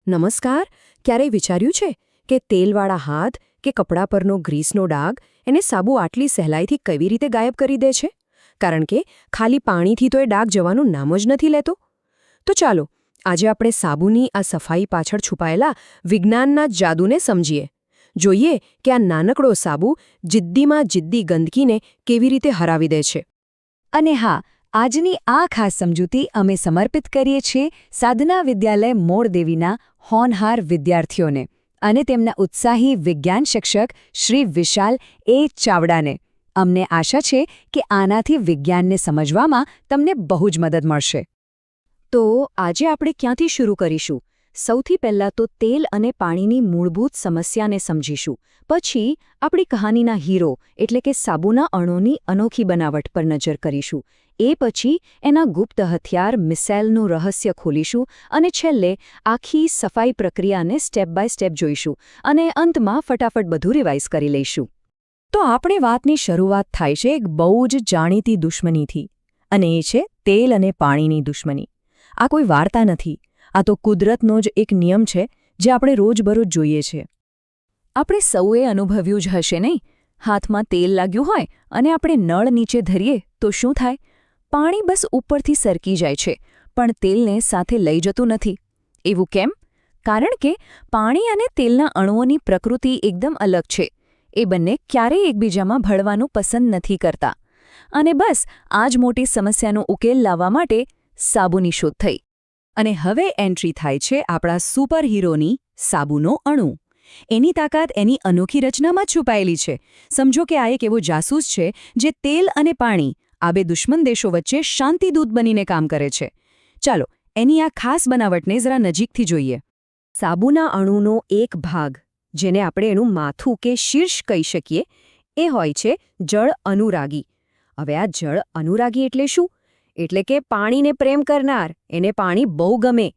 નમસ્કાર. ક્યારેય વિચાર્યું છે કે તેલવાળા હાથ કે કપડા પરનો ગ્રીસનો ડાઘ એને સાબુ આટલી સહેલાઈથી કેવી રીતે ગાયબ કરી દે છે? કારણ કે ખાલી પાણીથી તો એ ડાઘ જવાનું નામ જ નથી લેતો. તો ચાલો આજે આપણે સાબુની આ સફાઈ પાછળ છુપાયેલા વિજ્ઞાનના જાદુને સમજીએ. જોઈએ કે આ નાનકડો સાબુ જિદ્દીમાં જિદ્દી ગંદકીને કેવી રીતે હરાવી દે છે. અને હા, આજની આ ખાસ સમજૂતી અમે સમર્પિત કરીએ છીએ સાધના વિદ્યાલય મોરદેવીના હોનહાર વિદ્યાર્થીઓને અને તેમના ઉત્સાહી વિજ્ઞાન શિક્ષક શ્રી વિશાલ એ ચાવડાને. અમને આશા છે કે આનાથી વિજ્ઞાનને સમજવામાં તમને બહુ જ મદદ મળશે. તો આજે આપણે ક્યાંથી શરૂ કરીશું? સૌથી પહેલાં તો તેલ અને પાણીની મૂળભૂત સમસ્યાને સમજીશું. પછી આપણી કહાનીના હીરો એટલે કે સાબુના અણુની અનોખી બનાવટ પર નજર કરીશું. એ પછી એના ગુપ્ત હથિયાર મિસેલનું રહસ્ય ખોલીશું અને છેલ્લે આખી સફાઈ પ્રક્રિયાને સ્ટેપ બાય સ્ટેપ જોઈશું અને અંતમાં ફટાફટ બધું રિવાઇઝ કરી લઈશું. તો આપણી વાતની શરૂઆત થાય છે એક બહુ જ જાણીતી દુશ્મનીથી, અને એ છે તેલ અને પાણીની દુશ્મની. આ કોઈ વાર્તા નથી, આ તો કુદરતનો જ એક નિયમ છે જે આપણે રોજબરોજ જોઈએ છીએ. આપણે સૌએ અનુભવ્યું જ હશે નહીં? હાથમાં તેલ લાગ્યું હોય અને આપણે નળ નીચે ધરીએ તો શું થાય? પાણી બસ ઉપરથી સરકી જાય છે, પણ તેલને સાથે લઈ જતું નથી. એવું કેમ? કારણ કે પાણી અને તેલના અણુઓની પ્રકૃતિ એકદમ અલગ છે. એ બંને ક્યારેય એકબીજામાં ભળવાનું પસંદ નથી કરતા. અને બસ આ જ મોટી સમસ્યાનો ઉકેલ લાવવા માટે સાબુની શોધ થઈ. અને હવે એન્ટ્રી થાય છે આપણા સુપર હીરોની, સાબુનો અણુ. એની તાકાત એની અનોખી રચનામાં છુપાયેલી છે. સમજો કે આ એક એવો જાસૂસ છે જે તેલ અને પાણી, આ બે દુશ્મન દેશો વચ્ચે શાંતિદૂત બનીને કામ કરે છે. ચાલો એની આ ખાસ બનાવટને જરા નજીકથી જોઈએ. સાબુના અણુનો એક ભાગ, જેને આપણે એનું માથું કે શીર્ષ કહી શકીએ, એ હોય છે જળ અનુરાગી. હવે આ જળ અનુરાગી એટલે શું? એટલે કે પાણીને પ્રેમ કરનાર, એને પાણી બહુ ગમે.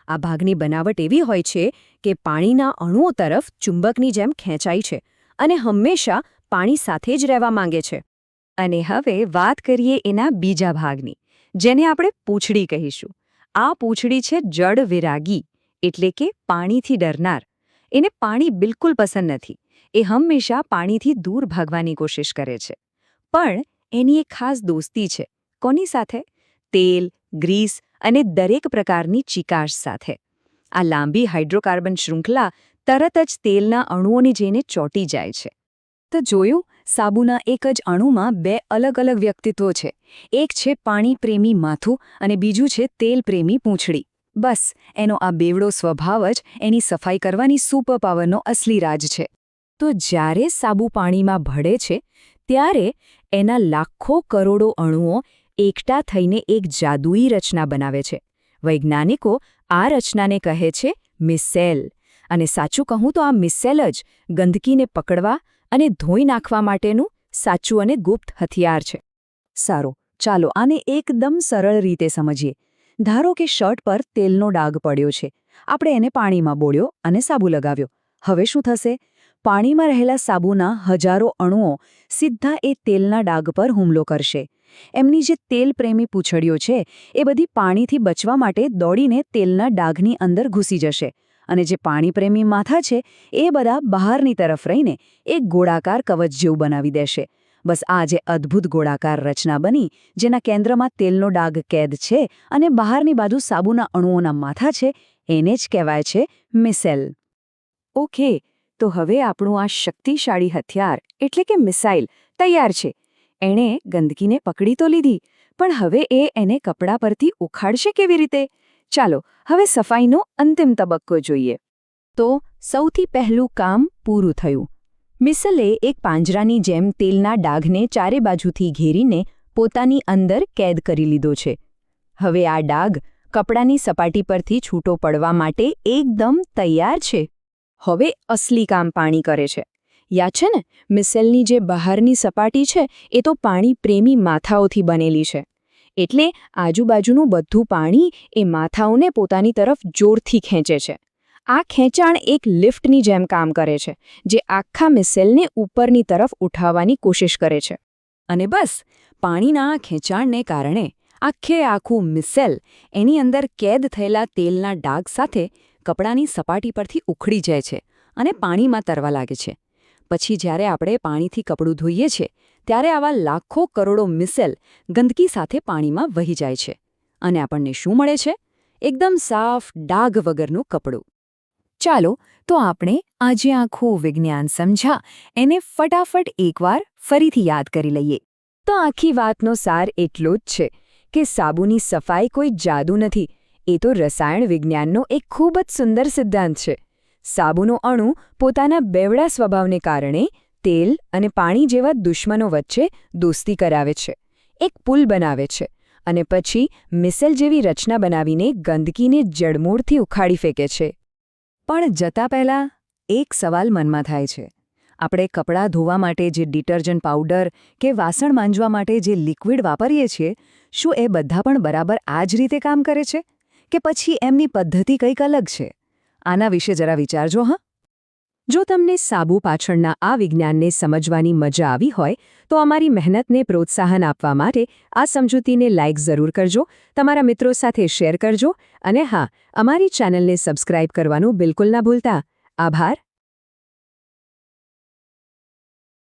આ ભાગની બનાવટ એવી હોય છે કે પાણીના અણુઓ તરફ ચુંબકની જેમ ખેંચાય છે અને હંમેશા પાણી સાથે જ રહેવા માંગે છે. અને હવે વાત કરીએ એના બીજા ભાગની, જેને આપણે પૂંછડી કહીશું. આ પૂંછડી છે જળ વિરાગી, એટલે કે પાણીથી ડરનાર. એને પાણી બિલકુલ પસંદ નથી. એ હંમેશા પાણીથી દૂર ભાગવાની કોશિશ કરે છે. પણ એની એક ખાસ દોસ્તી છે. કોની સાથે? તેલ, ગ્રીસ અને દરેક પ્રકારની ચીકાશ સાથે. આ લાંબી હાઇડ્રોકાર્બન શૃંખલા તરત જ તેલના અણુઓને જઈને ચોંટી જાય છે. તો જોયું, સાબુના એક જ અણુમાં બે અલગ અલગ વ્યક્તિત્વો છે. એક છે પાણી પ્રેમી માથું અને બીજું છે તેલ પ્રેમી પૂંછડી. બસ એનો આ બેવડો સ્વભાવ જ એની સફાઈ કરવાની સુપર પાવરનો અસલી રાજ છે. તો જ્યારે સાબુ પાણીમાં ભળે છે ત્યારે એના લાખો કરોડો અણુઓ એકઠા થઈને એક જાદુઈ રચના બનાવે છે. વૈજ્ઞાનિકો આ રચનાને કહે છે મિસેલ. અને સાચું કહું તો આ મિસેલ જ ગંદકીને પકડવા અને ધોઈ નાખવા માટેનું સાચું અને ગુપ્ત હથિયાર છે. સારું, ચાલો આને એકદમ સરળ રીતે સમજીએ. ધારો કે શર્ટ પર તેલનો ડાઘ પડ્યો છે. આપણે એને પાણીમાં બોળ્યો અને સાબુ લગાવ્યો. હવે શું થશે? પાણીમાં રહેલા સાબુના હજારો અણુઓ સીધા એ તેલના ડાઘ પર હુમલો કરશે. એમની જે તેલ પ્રેમી પૂંછડીઓ છે એ બધી પાણીથી બચવા માટે દોડીને તેલના ડાઘની અંદર ઘૂસી જશે. અને જે પાણી પ્રેમી માથા છે એ બધા બહારની તરફ રહીને એક ગોળાકાર કવચ જેવું બનાવી દેશે. બસ આ જે અદ્ભુત ગોળાકાર રચના બની, જેના કેન્દ્રમાં તેલનો ડાઘ કેદ છે અને બહારની બાજુ સાબુના અણુઓના માથા છે, એને જ કહેવાય છે મિસેલ. ઓકે, તો હવે આપણું આ શક્તિશાળી હથિયાર એટલે કે મિસાઇલ તૈયાર છે. એણે ગંદકીને પકડી તો લીધી, પણ હવે એ એને કપડા પરથી ઉખાડશે કેવી રીતે? ચાલો હવે સફાઈનો અંતિમ તબક્કો જોઈએ. તો સૌથી પહેલું કામ પૂરું થયું. મિસેલે એક પાંજરાની જેમ તેલના ડાઘને ચારે બાજુથી ઘેરીને પોતાની અંદર કેદ કરી લીધો છે. હવે આ ડાઘ કપડાની સપાટી પરથી છૂટો પડવા માટે એકદમ તૈયાર છે. હવે અસલી કામ પાણી કરે છે. યાદ છે ને, મિસેલની જે બહારની સપાટી છે એ તો પાણી પ્રેમી માથાઓથી બનેલી છે. એટલે આજુબાજુનું બધું પાણી એ માથાઓને પોતાની તરફ જોરથી ખેંચે છે. આ ખેંચાણ એક લિફ્ટની જેમ કામ કરે છે, જે આખા મિસેલને ઉપરની તરફ ઉઠાવવાની કોશિશ કરે છે. અને બસ પાણીના ખેંચાણને કારણે આખે આખું મિસેલ એની અંદર કેદ થયેલા તેલના ડાઘ સાથે કપડાની સપાટી પરથી ઉખડી જાય છે અને પાણીમાં તરવા લાગે છે. પછી જ્યારે આપણે પાણીથી કપડું ધોઈએ છીએ ત્યારે આવા લાખો કરોડો મિસેલ ગંદકી સાથે પાણીમાં વહી જાય છે અને આપણને શું મળે છે? એકદમ સાફ ડાઘ વગરનું કપડું. ચાલો તો આપણે આજે આખું વિજ્ઞાન સમજ્યા એને ફટાફટ એકવાર ફરીથી યાદ કરી લઈએ. તો આખી વાતનો સાર એટલો જ છે કે સાબુની સફાઈ કોઈ જાદુ નથી, એ તો રસાયણ વિજ્ઞાનનો એક ખૂબ જ સુંદર સિદ્ધાંત છે. સાબુનો અણુ પોતાના બેવડા સ્વભાવને કારણે તેલ અને પાણી જેવા દુશ્મનો વચ્ચે દોસ્તી કરાવે છે, એક પુલ બનાવે છે અને પછી મિસેલ જેવી રચના બનાવીને ગંદકીને જડમૂળથી ઉખાડી ફેંકે છે. પણ જતા પહેલાં એક સવાલ મનમાં થાય છે. આપણે કપડાં ધોવા માટે જે ડિટર્જન્ટ પાવડર કે વાસણ માંજવા માટે જે લિક્વિડ વાપરીએ છીએ, શું એ બધા પણ બરાબર આ જ રીતે કામ કરે છે કે પછી એમની પદ્ધતિ કંઈક અલગ છે? આના વિશે જરા વિચારજો. જો તમને સાબુ પાછળના આ વિજ્ઞાનને સમજવાની મજા આવી હોય તો અમારી મહેનતને પ્રોત્સાહન આપવા માટે આ સમજૂતીને લાઇક જરૂર કરજો, તમારા મિત્રો સાથે શેર કરજો અને હા, અમારી ચેનલને સબસ્ક્રાઇબ કરવાનું બિલકુલ ના ભૂલતા. આભાર.